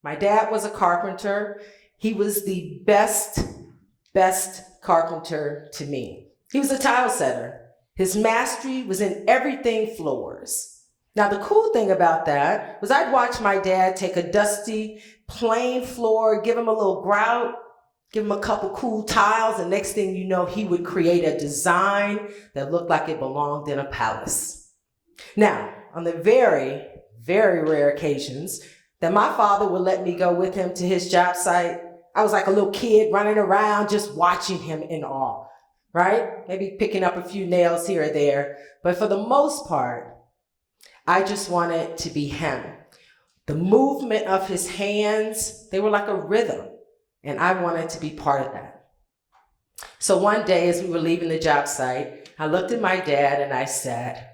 My dad was a carpenter. He was the best carpenter to me. He was a tile setter. His mastery was in everything floors. Now, the cool thing about that was I'd watch my dad take a dusty, plain floor, give him a little grout, give him a couple cool tiles, and next thing you know, he would create a design that looked like it belonged in a palace. Now, on the very, very rare occasions that my father would let me go with him to his job site, I was like a little kid running around just watching him in awe, right? Maybe picking up a few nails here or there. But for the most part, I just wanted to be him. The movement of his hands, they were like a rhythm, and I wanted to be part of that. So one day as we were leaving the job site, I looked at my dad and I said,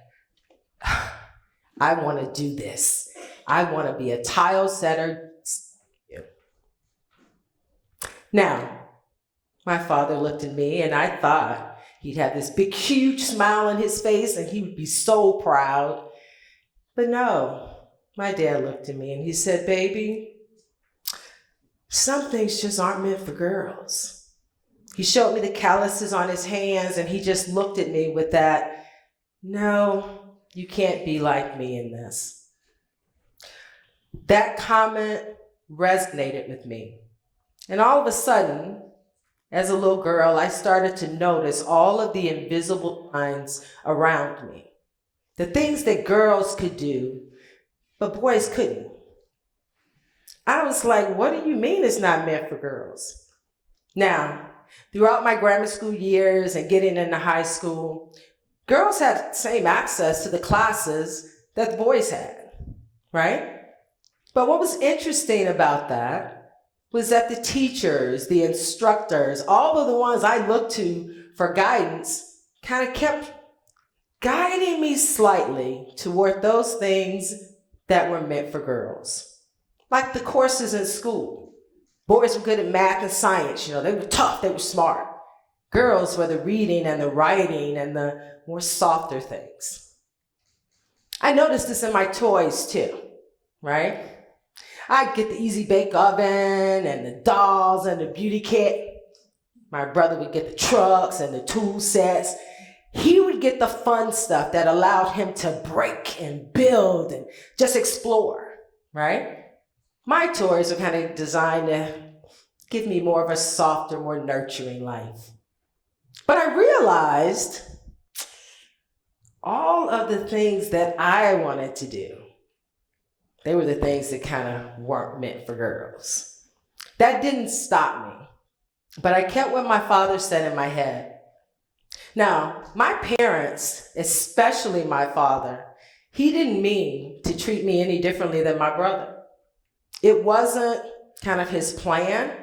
I want to do this. I want to be a tile setter. Now, my father looked at me and I thought he'd have this big, huge smile on his face and he would be so proud. But no, my dad looked at me and he said, baby, some things just aren't meant for girls. He showed me the calluses on his hands and he just looked at me with that, no, you can't be like me in this. That comment resonated with me. And all of a sudden, as a little girl, I started to notice all of the invisible lines around me. The things that girls could do, but boys couldn't. I was like, what do you mean it's not meant for girls? Now, throughout my grammar school years and getting into high school, girls had the same access to the classes that the boys had, right? But what was interesting about that was that the teachers, the instructors, all of the ones I looked to for guidance kind of kept guiding me slightly toward those things that were meant for girls. Like the courses in school. Boys were good at math and science, they were tough, they were smart. Girls were the reading and the writing and the more softer things. I noticed this in my toys too, right? I'd get the easy bake oven and the dolls and the beauty kit. My brother would get the trucks and the tool sets. He would get the fun stuff that allowed him to break and build and just explore, right? My toys are kind of designed to give me more of a softer, more nurturing life. But I realized all of the things that I wanted to do, they were the things that kind of weren't meant for girls. That didn't stop me, but I kept what my father said in my head. Now, my parents, especially my father, he didn't mean to treat me any differently than my brother. It wasn't kind of his plan,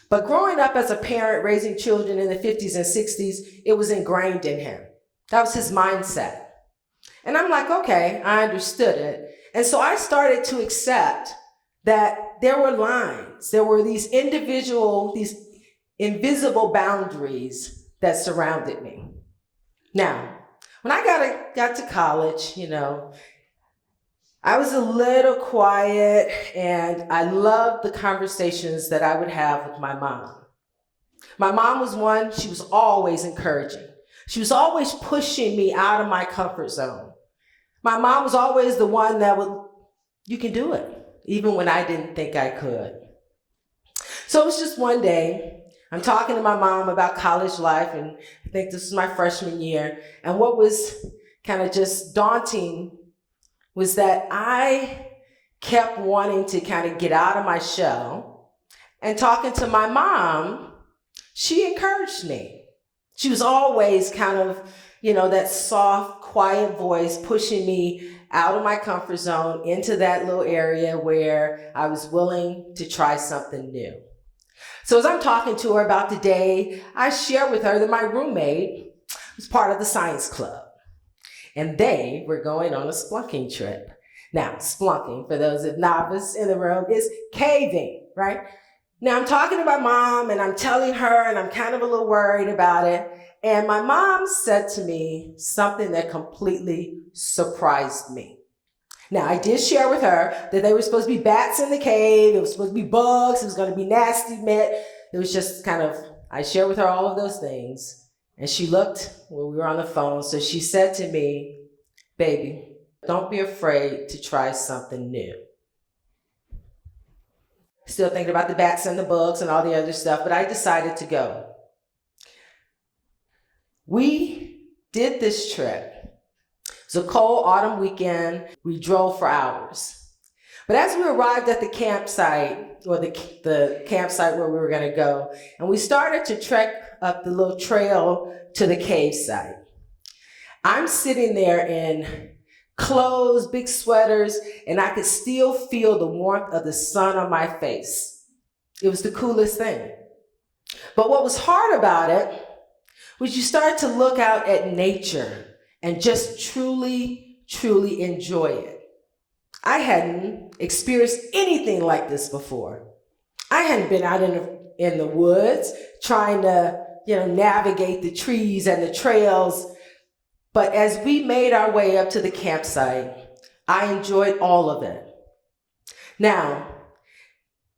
but growing up as a parent raising children in the 50s and 60s, it was ingrained in him. That was his mindset. And I'm like, okay, I understood it. And so I started to accept that there were lines, there were these invisible boundaries that surrounded me. Now, when I got to college, I was a little quiet and I loved the conversations that I would have with my mom. My mom was one, she was always encouraging. She was always pushing me out of my comfort zone. My mom was always the one that you can do it, even when I didn't think I could. So it was just one day, I'm talking to my mom about college life, and I think this was my freshman year, and what was kind of just daunting was that I kept wanting to kind of get out of my shell, and talking to my mom, she encouraged me. She was always kind of, that soft, quiet voice pushing me out of my comfort zone into that little area where I was willing to try something new. So as I'm talking to her about the day, I share with her that my roommate was part of the science club and they were going on a splunking trip. Now, splunking, for those of novice in the room, is caving, right? Now I'm talking to my mom and I'm telling her and I'm kind of a little worried about it. And my mom said to me something that completely surprised me. Now, I did share with her that there were supposed to be bats in the cave, it was supposed to be bugs, it was going to be nasty, It was just kind of, I shared with her all of those things. And she looked when we were on the phone, so she said to me, baby, don't be afraid to try something new. Still thinking about the bats and the bugs and all the other stuff, but I decided to go. We did this trip. It was a cold autumn weekend. We drove for hours. But as we arrived at the campsite, or the campsite where we were going to go, and we started to trek up the little trail to the cave site, I'm sitting there in clothes, big sweaters, and I could still feel the warmth of the sun on my face. It was the coolest thing. But what was hard about it was you start to look out at nature and just truly, truly enjoy it. I hadn't experienced anything like this before. I hadn't been out in the woods trying to, navigate the trees and the trails. But as we made our way up to the campsite, I enjoyed all of it. Now,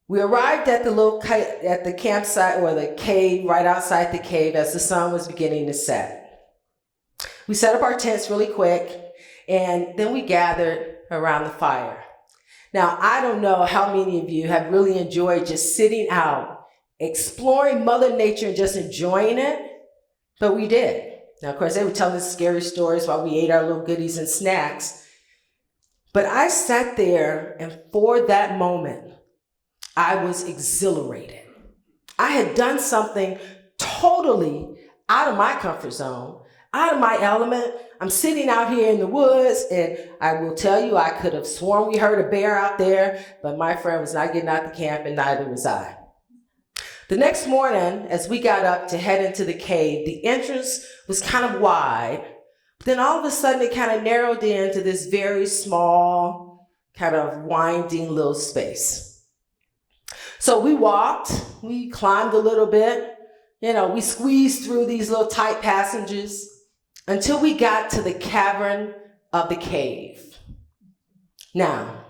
we arrived at the campsite, or the cave, right outside the cave as the sun was beginning to set. We set up our tents really quick, and then we gathered around the fire. Now, I don't know how many of you have really enjoyed just sitting out, exploring Mother Nature and just enjoying it, but we did. Now, of course, they were telling us scary stories while we ate our little goodies and snacks. But I sat there, and for that moment, I was exhilarated. I had done something totally out of my comfort zone, out of my element. I'm sitting out here in the woods, and I will tell you, I could have sworn we heard a bear out there, but my friend was not getting out the camp, and neither was I. The next morning, as we got up to head into the cave, the entrance was kind of wide. But then all of a sudden, it kind of narrowed in to this very small, kind of winding little space. So we walked, we climbed a little bit, we squeezed through these little tight passages until we got to the cavern of the cave. Now,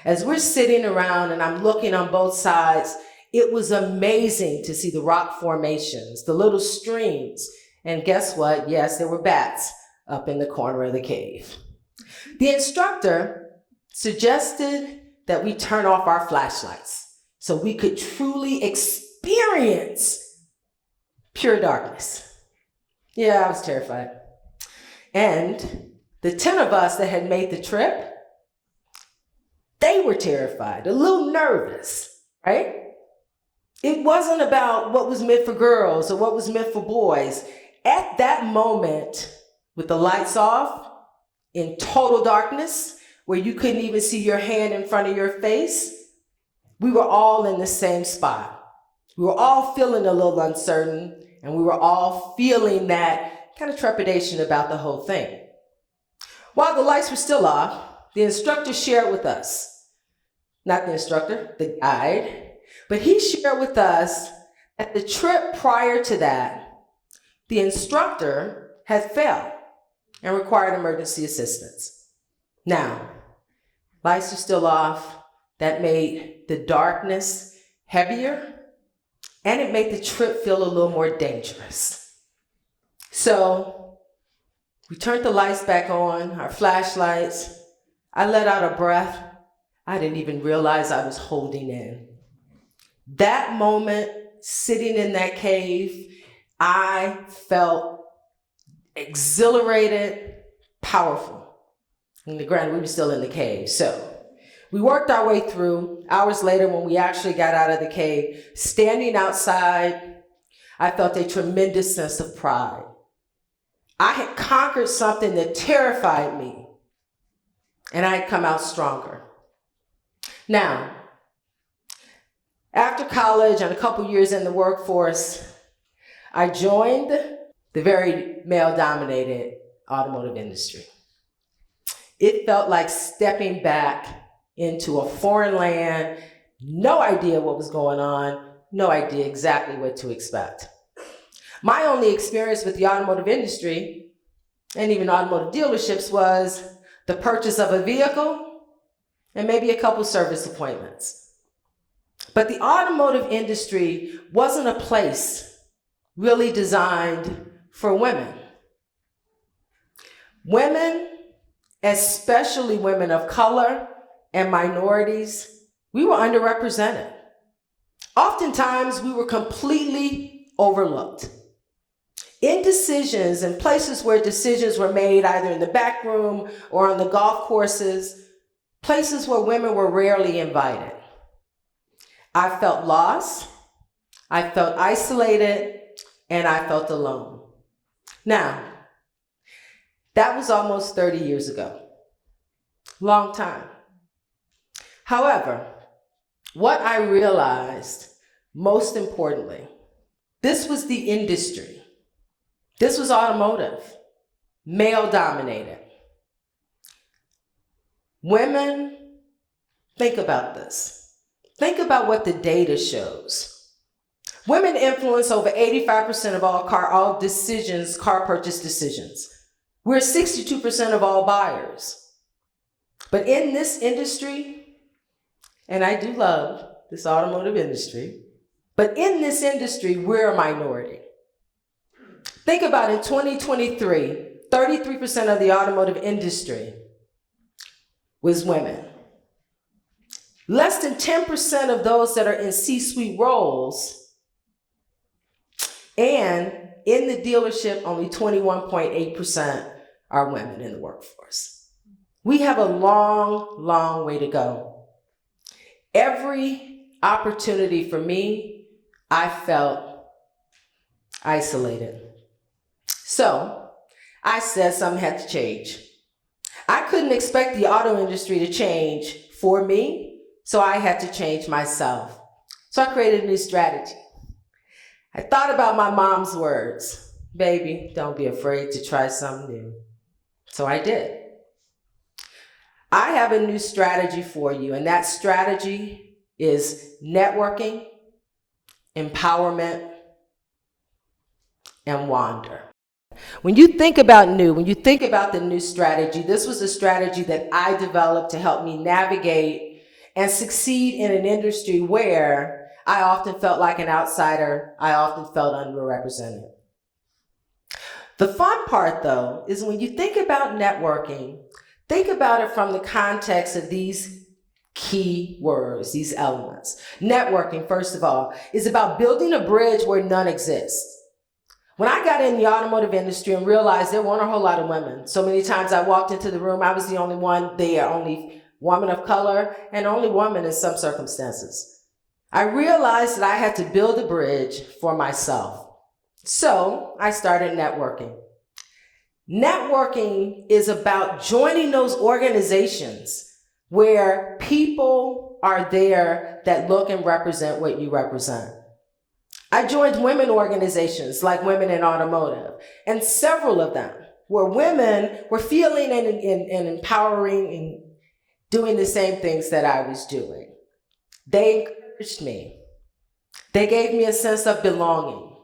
as we're sitting around and I'm looking on both sides, it was amazing to see the rock formations, the little streams, and guess what? Yes, there were bats up in the corner of the cave. The instructor suggested that we turn off our flashlights so we could truly experience pure darkness. Yeah, I was terrified. And the 10 of us that had made the trip, they were terrified, a little nervous, right? It wasn't about what was meant for girls or what was meant for boys. At that moment, with the lights off, in total darkness, where you couldn't even see your hand in front of your face, we were all in the same spot. We were all feeling a little uncertain, and we were all feeling that kind of trepidation about the whole thing. While the lights were still off, the instructor shared with us, not the instructor, the guide, but he shared with us that the trip prior to that, the instructor had fell and required emergency assistance. Now, lights are still off. That made the darkness heavier, and it made the trip feel a little more dangerous. So we turned the lights back on, our flashlights. I let out a breath I didn't even realize I was holding in. That moment, sitting in that cave, I felt exhilarated, powerful. And granted, we were still in the cave. So we worked our way through. Hours later, when we actually got out of the cave, standing outside, I felt a tremendous sense of pride. I had conquered something that terrified me, and I had come out stronger. Now, after college and a couple years in the workforce, I joined the very male-dominated automotive industry. It felt like stepping back into a foreign land, no idea what was going on, no idea exactly what to expect. My only experience with the automotive industry and even automotive dealerships was the purchase of a vehicle and maybe a couple service appointments. But the automotive industry wasn't a place really designed for women. Women, especially women of color and minorities, we were underrepresented. Oftentimes, we were completely overlooked. In decisions and places where decisions were made, either in the back room or on the golf courses, places where women were rarely invited. I felt lost, I felt isolated, and I felt alone. Now, that was almost 30 years ago. Long time. However, what I realized, most importantly, this was the industry. This was automotive, male-dominated. Women, think about this. Think about what the data shows. Women influence over 85% of all car purchase decisions. We're 62% of all buyers. But in this industry, and I do love this automotive industry, but in this industry, we're a minority. Think about in 2023, 33% of the automotive industry was women. Less than 10% of those that are in C-suite roles, and in the dealership, only 21.8% are women in the workforce. We have a long, long way to go. Every opportunity for me, I felt isolated. So I said something had to change. I couldn't expect the auto industry to change for me, so I had to change myself. So I created a new strategy. I thought about my mom's words, baby, don't be afraid to try something new. So I did. I have a new strategy for you, and that strategy is networking, empowerment, and wander. When you think about the new strategy, this was a strategy that I developed to help me navigate and succeed in an industry where I often felt like an outsider. I often felt underrepresented. The fun part, though, is when you think about networking, think about it from the context of these key words, these elements. Networking, first of all, is about building a bridge where none exists. When I got in the automotive industry and realized there weren't a whole lot of women, so many times I walked into the room, I was the only one there, only woman of color, and only woman in some circumstances. I realized that I had to build a bridge for myself. So I started networking. Networking is about joining those organizations where people are there that look and represent what you represent. I joined women organizations like Women in Automotive, and several of them where women were feeling and empowering and doing the same things that I was doing. They encouraged me. They gave me a sense of belonging.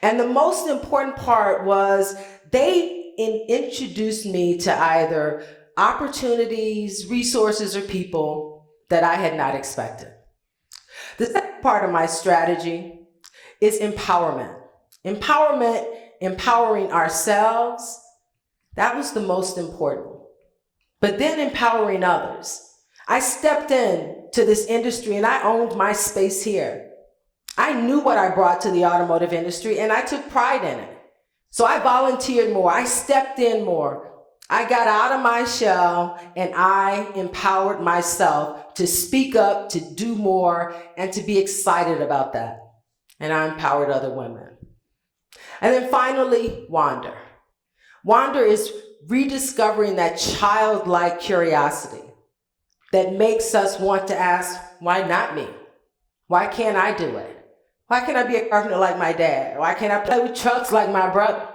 And the most important part was they introduced me to either opportunities, resources, or people that I had not expected. The second part of my strategy is empowerment. Empowerment, empowering ourselves, that was the most important. But then empowering others. I stepped into this industry and I owned my space here. I knew what I brought to the automotive industry and I took pride in it. So I volunteered more, I stepped in more. I got out of my shell and I empowered myself to speak up, to do more, and to be excited about that. And I empowered other women. And then finally, wander. Wander is rediscovering that childlike curiosity that makes us want to ask, why not me? Why can't I do it? Why can't I be a carpenter like my dad? Why can't I play with trucks like my brother?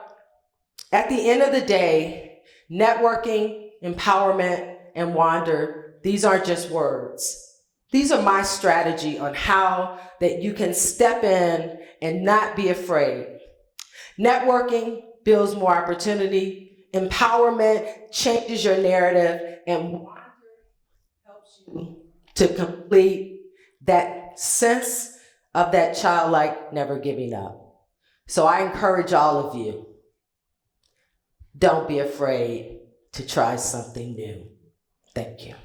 At the end of the day, networking, empowerment, and wander, these aren't just words. These are my strategy on how that you can step in and not be afraid. Networking builds more opportunity. Empowerment changes your narrative. And wander helps to complete that sense of that childlike never giving up. So I encourage all of you, don't be afraid to try something new. Thank you.